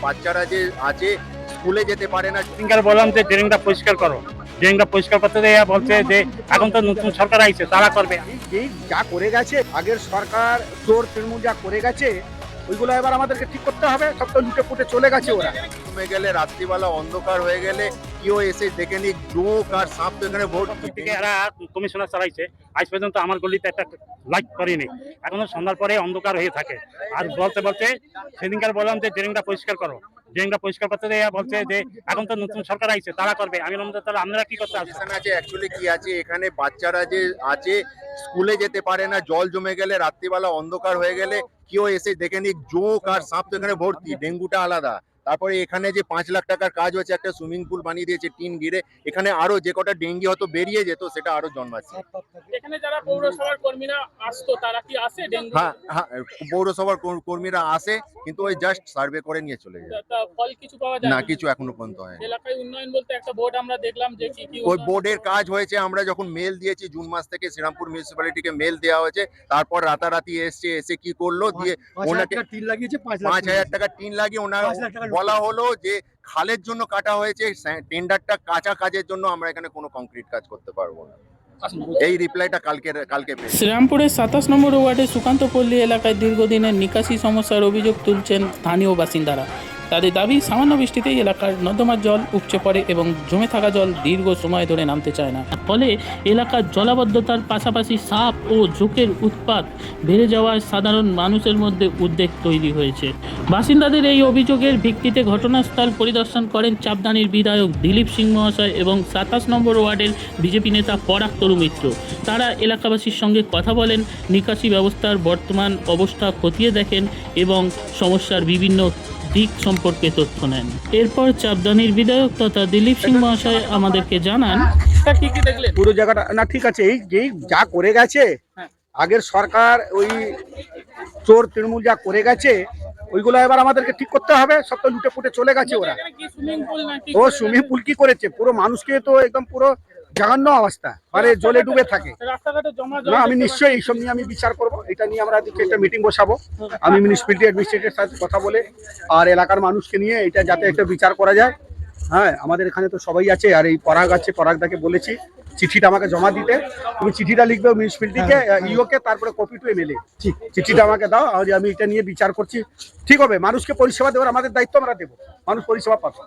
বাচ্চারা যে আছে স্কুলে যেতে পারে না। বললাম যে ড্রেনটা পরিষ্কার করো, ড্রেনটা পরিষ্কার করতে দেয়া বলছে যে এখন তো নতুন সরকার আইছে তারা করবে। এই যা করে গেছে আগের সরকার, চোর তৃণমূল যা করে গেছে ওইগুলো এবার আমাদেরকে ঠিক করতে হবে। সব তো লুটে পুটে চলে গেছে ওরা। ঘুমে গেলে রাত্রিবেলা অন্ধকার হয়ে গেলে কেউ এসে দেখে নি জোক আর সাপ তো এখানে ভোট থেকে এরা কমিশনার চালাইছে, আজ পর্যন্ত আমার গলিতে একটা লাইট করেনি, এখনো সন্ধ্যার পরে অন্ধকার হয়ে থাকে। আর বলতে বলতে সেদিনকার বললাম যে ড্রেনটা পরিষ্কার করো, ড্রেনটা পরিষ্কার করতে দেয়া বলছে যে এখন তো নতুন সরকার আইছে তারা করবে। আমি বললাম তাহলে আপনারা কি করতে আসছেন? আছে অ্যাকচুয়ালি কি আছে এখানে বাচ্চারা যে আছে স্কুলে যেতে পারে না, জল জমে গেলে রাত্রিবেলা অন্ধকার হয়ে গেলে কেউ এসে দেখে নি জোক আর সাপ তো এখানে ভর্তি, ডেঙ্গুটা আলাদা। তারপরে এখানে যে 5 লাখ টাকার কাজ হচ্ছে, একটা সুইমিং পুল বানিয়ে দিয়েছে টিন ঘিরে, এখানে আরো যে কটা ডেঙ্গি হয়তো বেরিয়ে যেত সেটা আরো জন্মাচ্ছে। এখানে যারা পৌরসভার কর্মীরা আসতো তারা কি আসে ডেঙ্গু? হ্যাঁ হ্যাঁ, পৌরসভার কর্মীরা আসে কিন্তু ওই জাস্ট সার্ভে করে নিয়ে চলে যায়। তা ফল কিছু পাওয়া যায় না, কিছু এখনো পর্যন্ত হয়। এলাকায় উন্নয়ন বলতে একটা বোর্ড আমরা দেখলাম যে কি কি ওই বোর্ডের কাজ হয়েছে, আমরা যখন মেল দিয়েছি জুন মাস থেকে শ্রীরামপুর মিউনিসিপ্যালিটিকে মেল দেওয়া হয়েছে, তারপর রাতারাতি এসে কি করলো দিয়ে ওনাকে 5,000 টাকা টিন লাগিয়ে ওনার বলা হলো যে খালের জন্য কাটা হয়েছে, টেন্ডারটা কাঁচা কাজের জন্য আমরা এখানে কোনো কংক্রিট কাজ করতে পারবো না। এই রিপ্লাইটা কালকে পেয়েছি। শ্রীরামপুরের 27 নম্বর ওয়ার্ডের সুকান্তপল্লী এলাকায় দীর্ঘদিনের নিকাশি সমস্যার অভিযোগ তুলছেন স্থানীয় বাসিন্দারা। তাদের দাবি, সামান্য বৃষ্টিতেই এলাকার নর্দমার জল উপচে পড়ে এবং জমে থাকা জল দীর্ঘ সময় ধরে নামতে চায় না। ফলে এলাকার জলাবদ্ধতার পাশাপাশি সাপ ও ঝোঁকের উৎপাত বেড়ে যাওয়ায় সাধারণ মানুষের মধ্যে উদ্বেগ তৈরি হয়েছে। বাসিন্দাদের এই অভিযোগের ভিত্তিতে ঘটনাস্থল পরিদর্শন করেন চাপদানির বিধায়ক দিলীপ সিং মহাশয় এবং 27 নম্বর ওয়ার্ডের বিজেপি নেতা পরাগ তরু মিত্র। তারা এলাকাবাসীর সঙ্গে কথা বলেন, নিকাশি ব্যবস্থার বর্তমান অবস্থা খতিয়ে দেখেন এবং সমস্যার বিভিন্ন দিক সম্পর্কে তথ্য নেন। এরপর চাপদানির বিধায়ক তথা দিলীপ সিং মহাশয় আমাদেরকে জানান, কি কি দেখলেন? পুরো জায়গাটা না ঠিক আছে। এই যা করে গেছে আগের সরকার, ওই চোর তৃণমূল যা করে গেছে ওইগুলো এবার আমাদেরকে ঠিক করতে হবে। সব তো লুটে পুটে চলে গেছে ওরা। এখানে কি সুইমিং পুল নাকি? ও সুইমিং পুল কি করেছে, পুরো মানুষকে তো একদম পুরো জঘন্য অবস্থা, মানে জলে ডুবে থাকে। রাস্তাঘাটে জমা জল না, আমি নিশ্চয়ই এইসব নিয়ে আমি বিচার করব। এটা নিয়ে আমরা আজকে একটা মিটিং বসাবো, আমি মিউনিসিপ্যালিটি অ্যাডমিনিস্ট্রেটরের সাথে কথা বলে আর এলাকার মানুষকে নিয়ে এটা যাতে একটা বিচার করা যায়। হ্যাঁ, আমাদের এখানে তো সবাই আছে, আর এই পরাগ আছে, পরাগদাকে বলেছি চিঠিটা আমাকে জমা দিতে। তুমি চিঠিটা লিখবে মিউনিসিপ্যালিটিকে, ইওকে, তারপরে কপি টু এমএলএ। চিঠিটা আমাকে দাও, আর আমি এটা নিয়ে বিচার করছি। ঠিক হবে, মানুষকে পরিষেবা দেওয়ার আমাদের দায়িত্ব আমরা দেবো, মানুষ পরিষেবা পাবে।